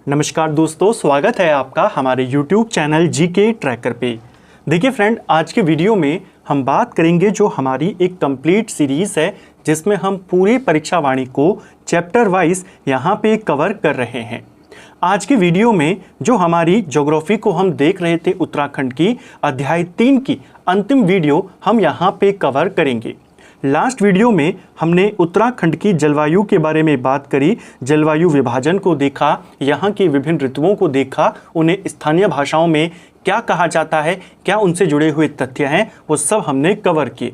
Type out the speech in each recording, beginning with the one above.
नमस्कार दोस्तों, स्वागत है आपका हमारे YouTube चैनल जीके ट्रैकर पे। देखिए फ्रेंड, आज के वीडियो में हम बात करेंगे जो हमारी एक कंप्लीट सीरीज़ है जिसमें हम पूरी परीक्षा वाणी को चैप्टर वाइज यहाँ पे कवर कर रहे हैं। आज की वीडियो में जो हमारी ज्योग्राफी को हम देख रहे थे उत्तराखंड की अध्याय 3 की अंतिम वीडियो हम यहाँ पे कवर करेंगे। लास्ट वीडियो में हमने उत्तराखंड की जलवायु के बारे में बात करी, जलवायु विभाजन को देखा, यहाँ की विभिन्न ऋतुओं को देखा, उन्हें स्थानीय भाषाओं में क्या कहा जाता है, क्या उनसे जुड़े हुए तथ्य हैं, वो सब हमने कवर किए।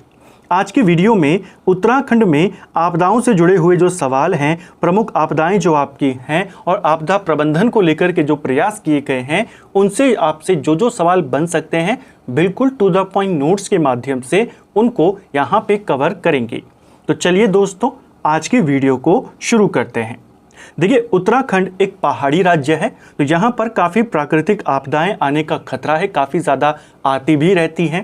आज की वीडियो में उत्तराखंड में आपदाओं से जुड़े हुए जो सवाल हैं, प्रमुख आपदाएं जो आपकी हैं और आपदा प्रबंधन को लेकर के जो प्रयास किए गए हैं, उनसे आपसे जो सवाल बन सकते हैं बिल्कुल टू द पॉइंट नोट्स के माध्यम से उनको यहाँ पे कवर करेंगे। तो चलिए दोस्तों, आज की वीडियो को शुरू करते हैं। देखिए, उत्तराखंड एक पहाड़ी राज्य है, तो यहाँ पर काफ़ी प्राकृतिक आपदाएं आने का खतरा है, काफ़ी ज़्यादा आती भी रहती हैं।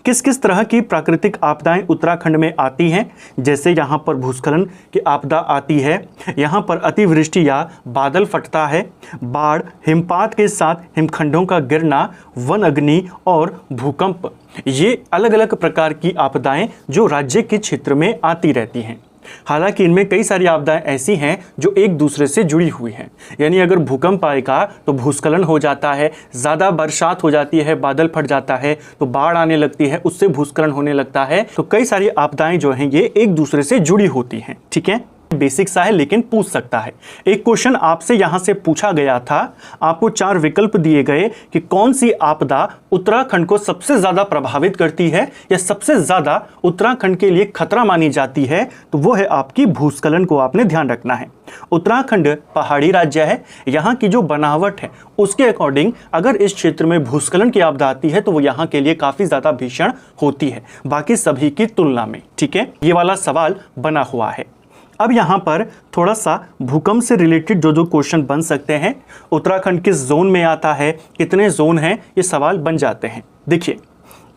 किस किस तरह की प्राकृतिक आपदाएं उत्तराखंड में आती हैं, जैसे यहाँ पर भूस्खलन की आपदा आती है, यहाँ पर अतिवृष्टि या बादल फटता है, बाढ़, हिमपात के साथ हिमखंडों का गिरना, वन अग्नि और भूकंप, ये अलग अलग प्रकार की आपदाएं जो राज्य के क्षेत्र में आती रहती हैं। हालांकि इनमें कई सारी आपदाएं ऐसी हैं जो एक दूसरे से जुड़ी हुई हैं। यानी अगर भूकंप आएगा तो भूस्खलन हो जाता है, ज़्यादा बरसात हो जाती है, बादल फट जाता है तो बाढ़ आने लगती है, उससे भूस्खलन होने लगता है। तो कई सारी आपदाएं जो हैं ये एक दूसरे से जुड़ी होती हैं। ठीक है, बेसिक सा है लेकिन पूछ सकता है। एक क्वेश्चन आपसे यहां से पूछा गया था, आपको 4 विकल्प दिए गए कि कौन सी आपदा उत्तराखंड को सबसे ज्यादा प्रभावित करती है या सबसे ज्यादा उत्तराखंड के लिए खतरा मानी जाती है, तो वो है आपकी भूस्खलन को आपने ध्यान रखना है। उत्तराखंड पहाड़ी राज्य है, यहाँ की जो बनावट है उसके अकॉर्डिंग अगर इस क्षेत्र में भूस्खलन की आपदा आती है तो वो यहाँ के लिए काफी ज्यादा भीषण होती है बाकी सभी की तुलना में। ठीक है, ये वाला सवाल बना हुआ है। अब यहाँ पर थोड़ा सा भूकंप से रिलेटेड जो क्वेश्चन बन सकते हैं, उत्तराखंड किस जोन में आता है, कितने जोन हैं, ये सवाल बन जाते हैं। देखिए,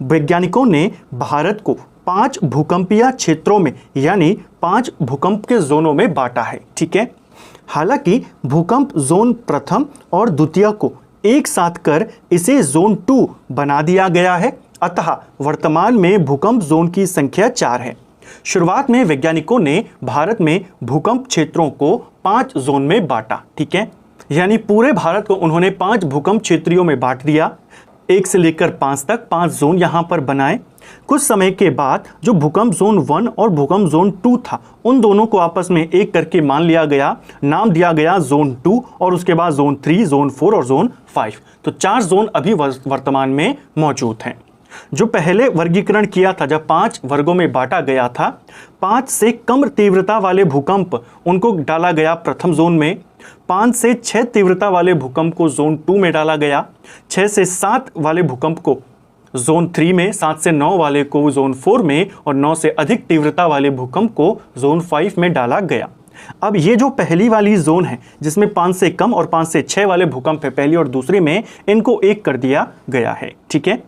वैज्ञानिकों ने भारत को 5 भूकंपीय क्षेत्रों में यानी 5 भूकंप के जोनों में बांटा है। ठीक है, हालांकि भूकंप जोन प्रथम और द्वितीय को एक साथ कर इसे जोन 2 बना दिया गया है, अतः वर्तमान में भूकंप जोन की संख्या 4 है। शुरुआत में वैज्ञानिकों ने भारत में भूकंप क्षेत्रों को 5 जोन में बांटा। ठीक है, यानी पूरे भारत को उन्होंने 5 भूकंप क्षेत्रों में बांट दिया, 1 से लेकर 5 तक 5 जोन यहां पर बनाए। कुछ समय के बाद जो भूकंप जोन 1 और भूकंप जोन 2 था, उन दोनों को आपस में एक करके मान लिया गया, नाम दिया गया जोन 2 और उसके बाद जोन 3, जोन 4 और जोन 5। तो 4 जोन अभी वर्तमान में मौजूद हैं। जो पहले वर्गीकरण किया था, जब 5 वर्गों में बांटा गया था, 5 से कम तीव्रता वाले भूकंप उनको डाला गया प्रथम जोन में, 5 से 6 तीव्रता वाले भूकंप को जोन 2 में डाला गया, 6 से 7 वाले भूकंप को जोन 3 में, 7 से 9 वाले को जोन 4 में और 9 से अधिक तीव्रता वाले भूकंप को जोन 5 में डाला गया। अब ये जो पहली वाली जोन है जिसमें 5 से कम और 5 से 6 वाले भूकंप है, पहली और दूसरी में, इनको एक कर दिया गया है। ठीक है,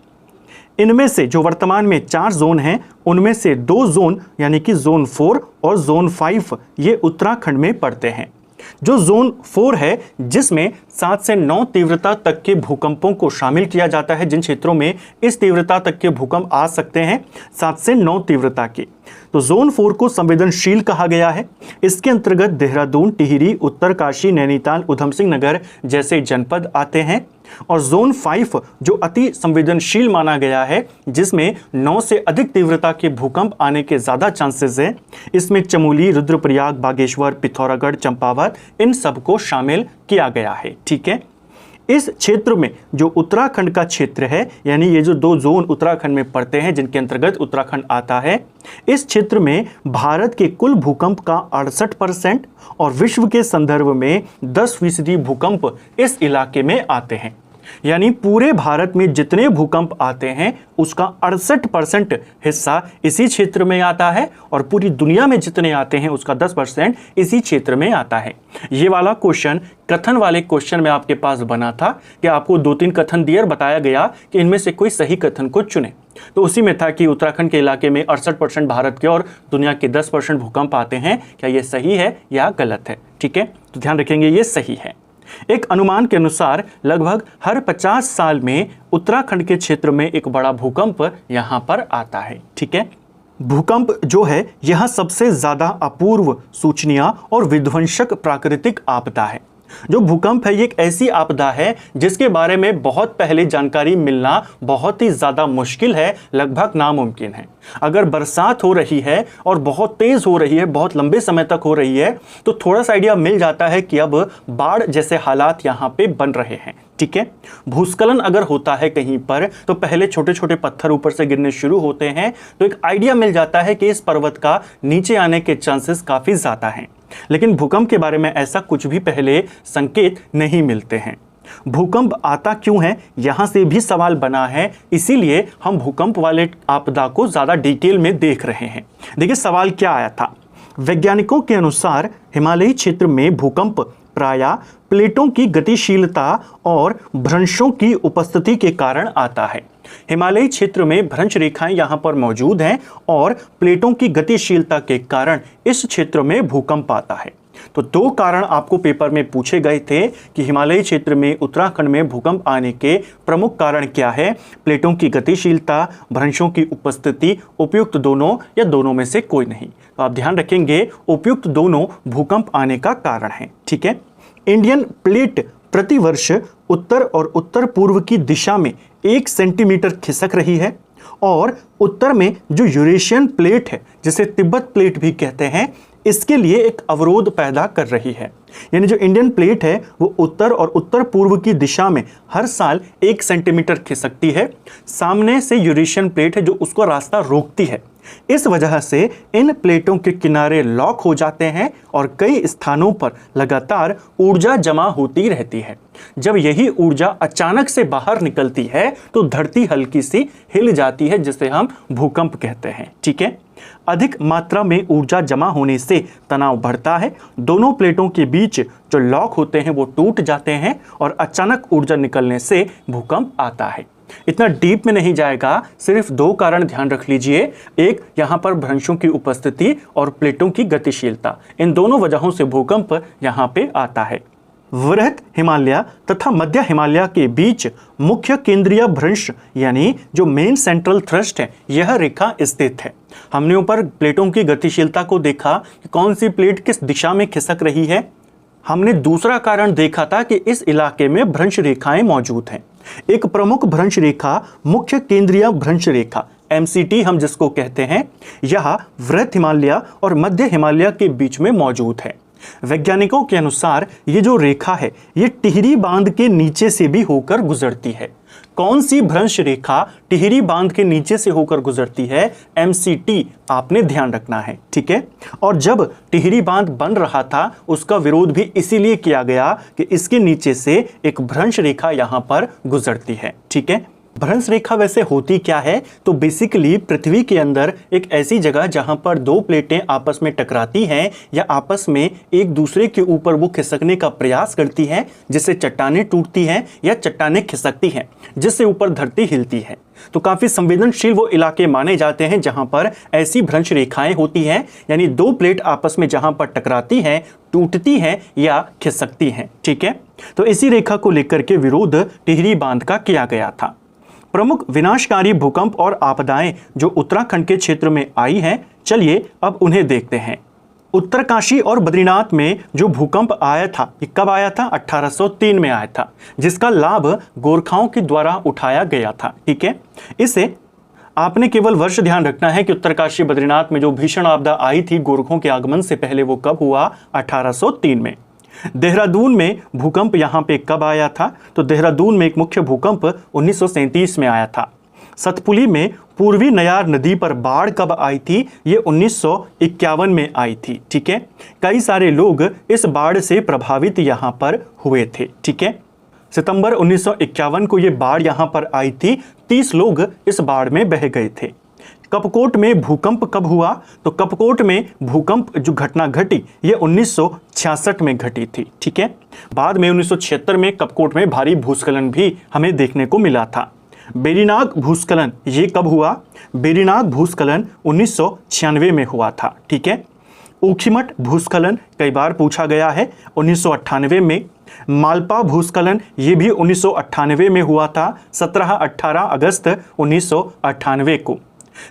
इनमें से जो वर्तमान में 4 जोन हैं, उनमें से 2 जोन यानी कि जोन 4 और जोन 5 ये उत्तराखंड में पड़ते हैं। जो जोन 4 है जिसमें 7 से 9 तीव्रता तक के भूकंपों को शामिल किया जाता है, जिन क्षेत्रों में इस तीव्रता तक के भूकंप आ सकते हैं 7 से 9 तीव्रता के, तो जोन 4 को संवेदनशील कहा गया है। इसके अंतर्गत देहरादून, टिहरी, उत्तरकाशी, नैनीताल, उधम सिंह नगर जैसे जनपद आते हैं। और जोन 5 जो अति संवेदनशील माना गया है, जिसमें 9 से अधिक तीव्रता के भूकंप आने के ज़्यादा चांसेस हैं, इसमें चमोली, रुद्रप्रयाग, बागेश्वर, पिथौरागढ़, चंपावत, इन सबको शामिल किया गया है। ठीक है, इस क्षेत्र में जो उत्तराखंड का क्षेत्र है, यानी ये जो 2 जोन उत्तराखंड में पड़ते हैं जिनके अंतर्गत उत्तराखंड आता है, इस क्षेत्र में भारत के कुल भूकंप का 68% और विश्व के संदर्भ में 10% भूकंप इस इलाके में आते हैं। यानी पूरे भारत में जितने भूकंप आते हैं उसका 68% हिस्सा इसी क्षेत्र में आता है और पूरी दुनिया में जितने आते हैं उसका 10% इसी क्षेत्र में आता है। ये वाला क्वेश्चन कथन वाले क्वेश्चन में आपके पास बना था कि आपको 2-3 कथन दिए और बताया गया कि इनमें से कोई सही कथन को चुने। तो उसी में था कि उत्तराखंड के इलाके में 68% भारत के और दुनिया के 10% भूकंप आते हैं। क्या ये सही है या गलत है? ठीक है, तो ध्यान रखेंगे ये सही है। एक अनुमान के अनुसार लगभग हर 50 साल में उत्तराखंड के क्षेत्र में एक बड़ा भूकंप यहाँ पर आता है। ठीक है, भूकंप जो है यह सबसे ज़्यादा अपूर्व, सूचनीय और विध्वंसक प्राकृतिक आपदा है। जो भूकंप है ये एक ऐसी आपदा है जिसके बारे में बहुत पहले जानकारी मिलना बहुत ही ज़्यादा मुश्किल है, लगभग नामुमकिन है। अगर बरसात हो रही है और बहुत तेज़ हो रही है, बहुत लंबे समय तक हो रही है, तो थोड़ा सा आइडिया मिल जाता है कि अब बाढ़ जैसे हालात यहाँ पे बन रहे हैं। ठीक है, भूस्खलन अगर होता है कहीं पर तो पहले छोटे छोटे पत्थर ऊपर से गिरने शुरू होते हैं, तो एक आइडिया मिल जाता है कि इस पर्वत का नीचे आने के चांसेस काफ़ी ज़्यादा हैं। लेकिन भूकंप के बारे में ऐसा कुछ भी पहले संकेत नहीं मिलते हैं। भूकंप आता क्यों है, यहाँ से भी सवाल बना है, इसीलिए हम भूकंप वाले आपदा को ज़्यादा डिटेल में देख रहे हैं। देखिए सवाल क्या आया था। वैज्ञानिकों के अनुसार हिमालयी क्षेत्र में भूकंप प्रायः प्लेटों की गतिशीलता और भ्रंशों की उपस्थिति के कारण आता है। हिमालयी क्षेत्र में भ्रंश रेखाएं यहाँ पर मौजूद हैं और प्लेटों की गतिशीलता के कारण इस क्षेत्र में भूकंप आता है। तो दो कारण आपको पेपर में पूछे गए थे कि हिमालयी क्षेत्र में उत्तराखंड में भूकंप आने के प्रमुख कारण क्या है, प्लेटों की गतिशीलता, भ्रंशों की उपस्थिति, उपयुक्त दोनों या दोनों में से कोई नहीं। तो आप ध्यान रखेंगे उपयुक्त दोनों भूकंप आने का कारण है। ठीक है, इंडियन प्लेट प्रतिवर्ष उत्तर और उत्तर पूर्व की दिशा में 1 सेंटीमीटर खिसक रही है और उत्तर में जो यूरेशियन प्लेट है, जिसे तिब्बत प्लेट भी कहते हैं, इसके लिए एक अवरोध पैदा कर रही है। यानी जो इंडियन प्लेट है वो उत्तर और उत्तर पूर्व की दिशा में हर साल 1 सेंटीमीटर खिसकती है। सामने से यूरेशियन प्लेट है जो उसको रास्ता रोकती है। इस वजह से इन प्लेटों के किनारे लॉक हो जाते हैं और कई स्थानों पर लगातार ऊर्जा जमा होती रहती है। जब यही ऊर्जा अचानक से बाहर निकलती है तो धरती हल्की सी हिल जाती है, जिसे हम भूकंप कहते हैं। ठीक है, अधिक मात्रा में ऊर्जा जमा होने से तनाव बढ़ता है, दोनों प्लेटों के बीच जो लॉक होते हैं वो टूट जाते हैं और अचानक ऊर्जा निकलने से भूकंप आता है। इतना डीप में नहीं जाएगा, सिर्फ दो कारण ध्यान रख लीजिए। एक, यहाँ पर भ्रंशों की उपस्थिति और प्लेटों की गतिशीलता, इन दोनों वजहों से भूकंप यहाँ पे आता है। वृहत हिमालय तथा मध्य हिमालय के बीच मुख्य केंद्रीय भ्रंश यानी जो मेन सेंट्रल थ्रस्ट है, यह रेखा स्थित है। हमने ऊपर प्लेटों की गतिशीलता को देखा कि कौन सी प्लेट किस दिशा में खिसक रही है। हमने दूसरा कारण देखा था कि इस इलाके में भ्रंश रेखाएं मौजूद हैं। एक प्रमुख भ्रंश रेखा मुख्य केंद्रीय भ्रंश रेखा MCT हम जिसको कहते हैं, यह वृहत हिमालय और मध्य हिमालय के बीच में मौजूद है। वैज्ञानिकों के अनुसार ये जो रेखा है ये टिहरी बांध के नीचे से भी होकर गुजरती है। कौन सी भ्रंश रेखा टिहरी बांध के नीचे से होकर गुजरती है? MCT आपने ध्यान रखना है। ठीक है, और जब टिहरी बांध बन रहा था उसका विरोध भी इसीलिए किया गया कि इसके नीचे से एक भ्रंश रेखा यहाँ पर गुजरती है। ठीक है, भ्रंश रेखा वैसे होती क्या है? तो बेसिकली पृथ्वी के अंदर एक ऐसी जगह जहां पर दो प्लेटें आपस में टकराती हैं या आपस में एक दूसरे के ऊपर वो खिसकने का प्रयास करती हैं, जिससे चट्टानें टूटती हैं या चट्टानें खिसकती हैं, जिससे ऊपर धरती हिलती है। तो काफ़ी संवेदनशील वो इलाके माने जाते हैं जहां पर ऐसी भ्रंश रेखाएं होती हैं, यानी दो प्लेट आपस में जहां पर टकराती हैं, टूटती हैं या खिसकती हैं। ठीक है, तो इसी रेखा को लेकर के विरोध टिहरी बांध का किया गया था। प्रमुख विनाशकारी भूकंप और आपदाएं जो उत्तराखंड के क्षेत्र में आई हैं, चलिए अब उन्हें देखते हैं। उत्तरकाशी और बद्रीनाथ में जो भूकंप आया था, ये कब आया था? 1803 में आया था, जिसका लाभ गोरखाओं के द्वारा उठाया गया था। ठीक है, इसे आपने केवल वर्ष ध्यान रखना है कि उत्तरकाशी बद्रीनाथ में जो भीषण आपदा आई थी गोरखों के आगमन से पहले, वो कब हुआ? 1803 में। देहरादून में भूकंप यहाँ पे कब आया था? तो देहरादून में एक मुख्य भूकंप 1937 में आया था। सतपुली में पूर्वी नयार नदी पर बाढ़ कब आई थी? ये 1951 में आई थी। ठीक है, कई सारे लोग इस बाढ़ से प्रभावित यहाँ पर हुए थे। ठीक है, सितंबर 1951 को ये बाढ़ यहाँ पर आई थी। 30 लोग इस बाढ़ में बह गए थे। कपकोट में भूकंप कब हुआ? तो कपकोट में भूकंप जो घटना घटी ये 1966 में घटी थी। ठीक है, बाद में 1976 में कपकोट में भारी भूस्खलन भी हमें देखने को मिला था। बेरीनाग भूस्खलन ये कब हुआ? बेरीनाग भूस्खलन 1996 में हुआ था। ठीक है, ऊखीमठ भूस्खलन कई बार पूछा गया है, 1998 में। मालपा भूस्खलन ये भी 1998 में हुआ था, 17-18 अगस्त 1998 को।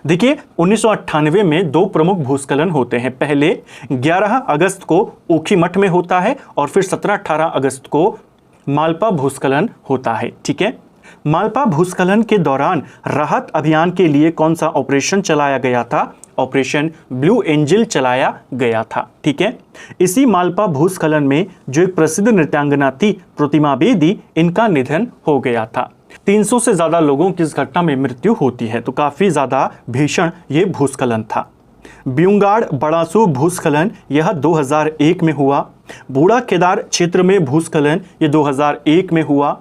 देखिए 1998 में दो प्रमुख भूस्खलन होते हैं। पहले 11 अगस्त को ऊखीमठ में होता है और फिर 17-18 अगस्त को मालपा भूस्खलन होता है। ठीक है, मालपा भूस्खलन के दौरान राहत अभियान के लिए कौन सा ऑपरेशन चलाया गया था? ऑपरेशन ब्लू एंजल चलाया गया था। ठीक है, इसी मालपा भूस्खलन में जो एक प्रसिद्ध नृत्यांगना थी प्रतिमा बेदी, इनका निधन हो गया था। 300 से ज़्यादा लोगों की इस घटना में मृत्यु होती है, तो काफ़ी ज़्यादा भीषण ये भूस्खलन था। ब्यूंगाड़ बड़ासू भूस्खलन यह 2001 में हुआ। बूढ़ा केदार क्षेत्र में भूस्खलन ये 2001 में हुआ।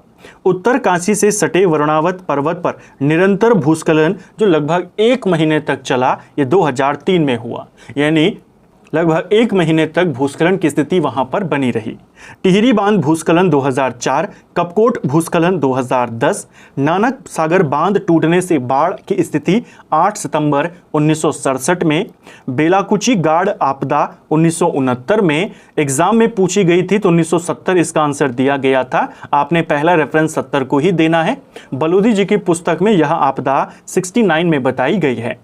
उत्तर काशी से सटे वरुणावत पर्वत पर निरंतर भूस्खलन जो लगभग 1 महीने तक चला, ये 2003 में हुआ। यानी लगभग 1 महीने तक भूस्खलन की स्थिति वहां पर बनी रही। टिहरी बांध भूस्खलन 2004, कपकोट भूस्खलन 2010, नानक सागर बांध टूटने से बाढ़ की स्थिति 8 सितंबर 1967 में, बेलाकुची गाड़ आपदा 1969 में। एग्जाम में पूछी गई थी तो 1970 इसका आंसर दिया गया था। आपने पहला रेफरेंस 70 को ही देना है। बलूदी जी की पुस्तक में यह आपदा 69 में बताई गई है।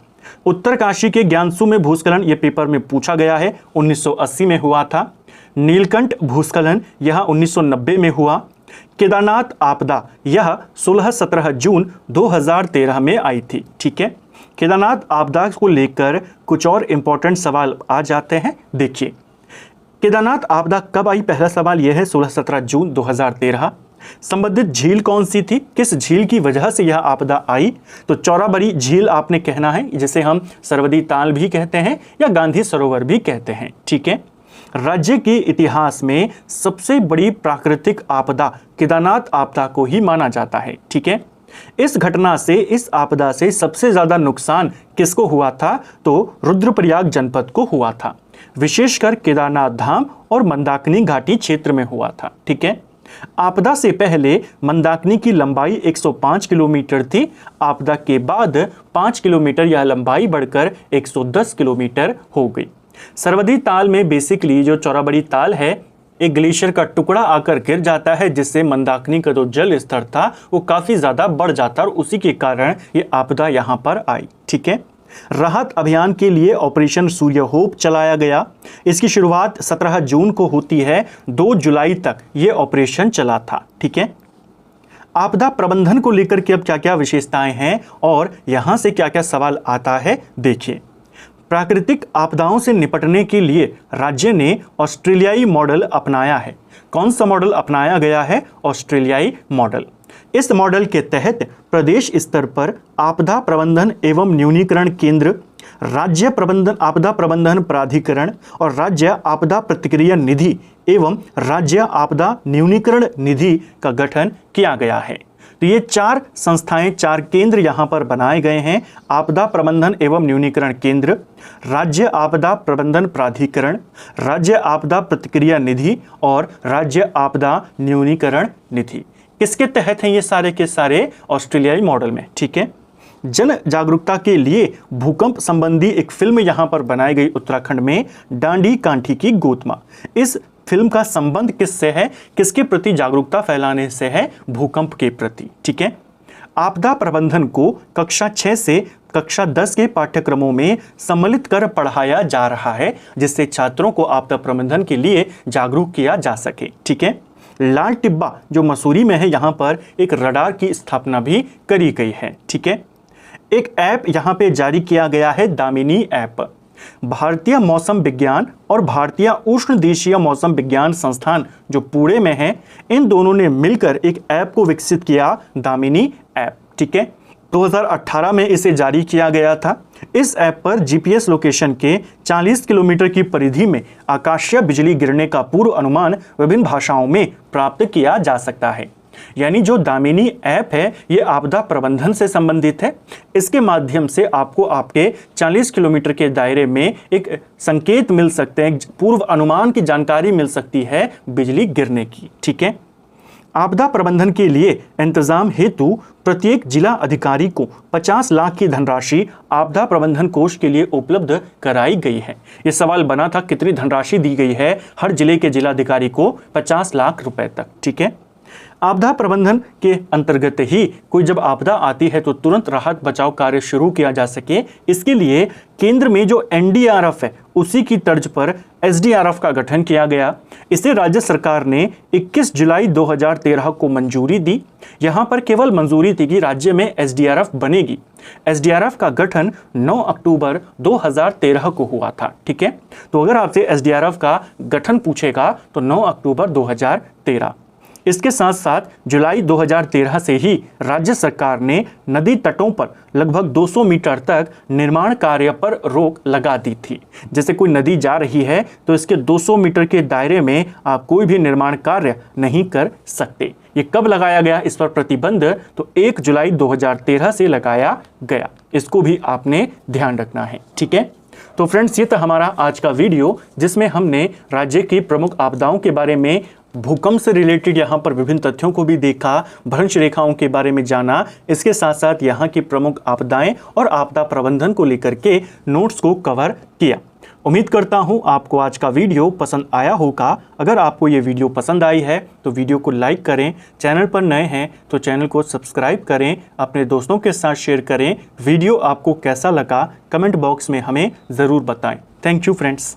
उत्तर काशी के ज्ञानसू में भूस्खलन ये पेपर में पूछा गया है, 1980 में हुआ था। नीलकंठ भूस्खलन यह 1990 में हुआ। केदारनाथ आपदा यह 16-17 जून 2013 में आई थी। ठीक है, केदारनाथ आपदा को लेकर कुछ और इंपॉर्टेंट सवाल आ जाते हैं। देखिए केदारनाथ आपदा कब आई? पहला सवाल यह है 16-17 जून 2013। संबंधित झील कौन सी थी? किस झील की वजह से यह आपदा आई? तो चौराबड़ी झील आपने कहना है, जिसे हम सरवदी ताल भी कहते हैं या गांधी सरोवर भी कहते हैं। ठीक है, राज्य के इतिहास में सबसे बड़ी प्राकृतिक आपदा केदारनाथ आपदा को ही माना जाता है। ठीक है, इस घटना से, इस आपदा से सबसे ज्यादा नुकसान किसको हुआ था? तो रुद्रप्रयाग जनपद को हुआ था, विशेषकर केदारनाथ धाम और मंदाकिनी घाटी क्षेत्र में हुआ था। ठीक है, आपदा से पहले मंदाकिनी की लंबाई 105 किलोमीटर थी। आपदा के बाद 5 किलोमीटर यह लंबाई बढ़कर 110 किलोमीटर हो गई। सरवदी ताल में बेसिकली जो चौराबड़ी ताल है, एक ग्लेशियर का टुकड़ा आकर गिर जाता है, जिससे मंदाकिनी का जो जल स्तर था वो काफी ज्यादा बढ़ जाता और उसी के कारण ये आपदा यहाँ पर आई। ठीक है, राहत अभियान के लिए ऑपरेशन सूर्य होप चलाया गया। इसकी शुरुआत 17 जून को होती है, 2 जुलाई तक ये ऑपरेशन चला था। ठीक है, आपदा प्रबंधन को लेकर के अब क्या क्या विशेषताएं हैं और यहां से क्या क्या सवाल आता है, देखिए। प्राकृतिक आपदाओं से निपटने के लिए राज्य ने ऑस्ट्रेलियाई मॉडल अपनाया है। कौन सा मॉडल अपनाया गया है? ऑस्ट्रेलियाई मॉडल। इस मॉडल के तहत प्रदेश स्तर पर आपदा प्रबंधन एवं न्यूनीकरण केंद्र, राज्य प्रबंधन आपदा प्रबंधन प्राधिकरण और राज्य आपदा प्रतिक्रिया निधि एवं राज्य आपदा न्यूनीकरण निधि का गठन किया गया है। तो ये 4 संस्थाएं, 4 केंद्र यहाँ पर बनाए गए हैं। आपदा प्रबंधन एवं न्यूनीकरण केंद्र, राज्य आपदा प्रबंधन प्राधिकरण, राज्य आपदा प्रतिक्रिया निधि और राज्य आपदा न्यूनीकरण निधि। किसके तहत हैं ये सारे के सारे? ऑस्ट्रेलियाई मॉडल में। ठीक है, जन जागरूकता के लिए भूकंप संबंधी एक फिल्म यहाँ पर बनाई गई उत्तराखंड में, डांडी कांठी की गोतमा। इस फिल्म का संबंध किससे है? किसके प्रति जागरूकता फैलाने से है? भूकंप के प्रति। ठीक है, आपदा प्रबंधन को कक्षा 6 से कक्षा 10 के पाठ्यक्रमों में सम्मिलित कर पढ़ाया जा रहा है, जिससे छात्रों को आपदा प्रबंधन के लिए जागरूक किया जा सके। ठीक है, लाल टिब्बा जो मसूरी में है, यहाँ पर एक रडार की स्थापना भी करी गई है। ठीक है, एक ऐप यहाँ पे जारी किया गया है, दामिनी ऐप। भारतीय मौसम विज्ञान और भारतीय उष्ण देशीय मौसम विज्ञान संस्थान जो पुणे में है, इन दोनों ने मिलकर एक ऐप को विकसित किया, दामिनी ऐप। ठीक है, 2018 में इसे जारी किया गया था। इस ऐप पर जीपीएस लोकेशन के 40 किलोमीटर की परिधि में आकाशीय बिजली गिरने का पूर्व अनुमान विभिन्न भाषाओं में प्राप्त किया जा सकता है। यानी जो दामिनी ऐप है ये आपदा प्रबंधन से संबंधित है। इसके माध्यम से आपको आपके 40 किलोमीटर के दायरे में एक संकेत मिल सकते हैं, पूर्व अनुमान की जानकारी मिल सकती है बिजली गिरने की। ठीक है, आपदा प्रबंधन के लिए इंतजाम हेतु प्रत्येक जिला अधिकारी को 50 लाख की धनराशि आपदा प्रबंधन कोष के लिए उपलब्ध कराई गई है। ये सवाल बना था कितनी धनराशि दी गई है हर जिले के जिलाधिकारी को 50 लाख रुपए तक। ठीक है, आपदा प्रबंधन के अंतर्गत ही कोई जब आपदा आती है तो तुरंत राहत बचाव कार्य शुरू किया जा सके, इसके लिए केंद्र में जो एनडीआरएफ है उसी की तर्ज पर एसडीआरएफ का गठन किया गया। इसे राज्य सरकार ने 21 जुलाई 2013 को मंजूरी दी। यहां पर केवल मंजूरी थी कि राज्य में एसडीआरएफ बनेगी। एसडीआरएफ का गठन 9 अक्टूबर 2013 को हुआ था। ठीक है, तो अगर आपसे एसडीआरएफ का गठन पूछेगा तो 9 अक्टूबर 2013। इसके साथ साथ जुलाई 2013 से ही राज्य सरकार ने नदी तटों पर लगभग 200 मीटर तक निर्माण कार्य पर रोक लगा दी थी। जैसे कोई नदी जा रही है तो इसके 200 मीटर के दायरे में आप कोई भी निर्माण कार्य नहीं कर सकते। ये कब लगाया गया इस पर प्रतिबंध? तो 1 जुलाई 2013 से लगाया गया। इसको भी आपने ध्यान रखना है। ठीक है, तो फ्रेंड्स ये था हमारा आज का वीडियो जिसमें हमने राज्य की प्रमुख आपदाओं के बारे में, भूकंप से रिलेटेड यहाँ पर विभिन्न तथ्यों को भी देखा, भ्रंश रेखाओं के बारे में जाना, इसके साथ साथ यहाँ की प्रमुख आपदाएं और आपदा प्रबंधन को लेकर के नोट्स को कवर किया। उम्मीद करता हूँ आपको आज का वीडियो पसंद आया होगा। अगर आपको ये वीडियो पसंद आई है तो वीडियो को लाइक करें, चैनल पर नए हैं तो चैनल को सब्सक्राइब करें, अपने दोस्तों के साथ शेयर करें। वीडियो आपको कैसा लगा कमेंट बॉक्स में हमें ज़रूर बताएं। Thank you friends.